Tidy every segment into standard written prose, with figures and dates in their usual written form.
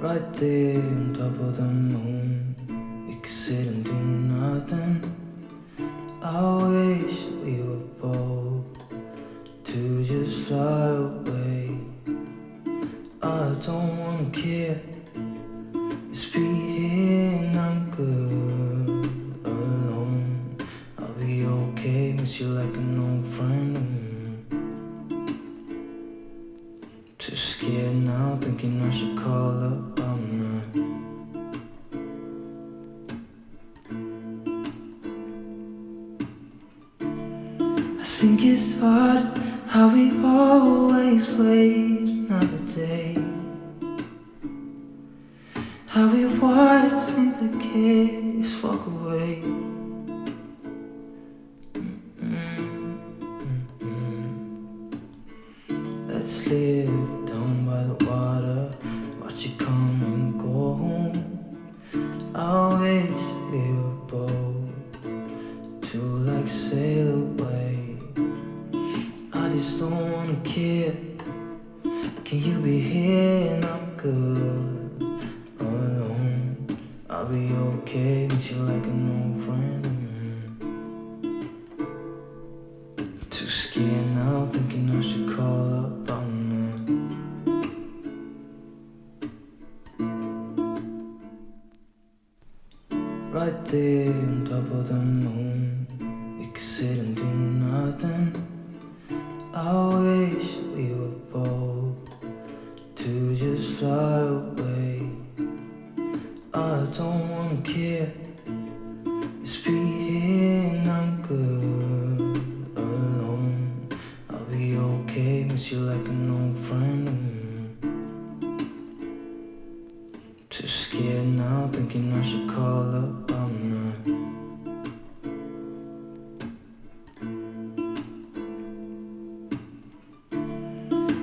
Right there on top of the moon, we could sit and do nothing. I wish we were bold to just fly away. I don't wanna care, just be here and I'm good alone. I'll be okay, miss you like an old friend. Too scared now, thinking I should call up all night. I think it's hard how we always wait another day, how we watch things that just walk away. Let's live down by the water, watch it come and go home. I wish we were bold to like sail away. I just don't wanna care. Can you be here and I'm good alone? I'll be okay, miss you like an old friend. Too scared now, thinking I should call up all night. Right there on top of the moon, we could sit and do nothing. I wish we were bold to just fly away. I don't wanna care, just be here and I'm good alone. I'll be okay, miss you like an old friend. Too scared now, thinking I should call up all night.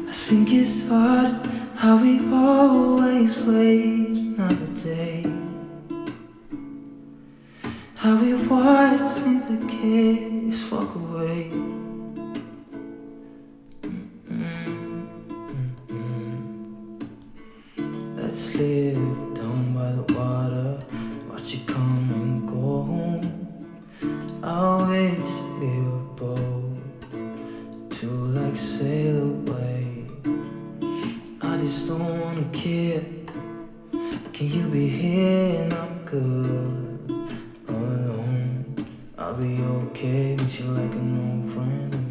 I think it's hard how we always wait another day, how we watch things that just walk away. Let's live down by the water, watch it come and go home. I wish we were bold to like sail away. I just don't wanna care. Can you be here and I'm good alone? I'll be okay, miss you like an old friend.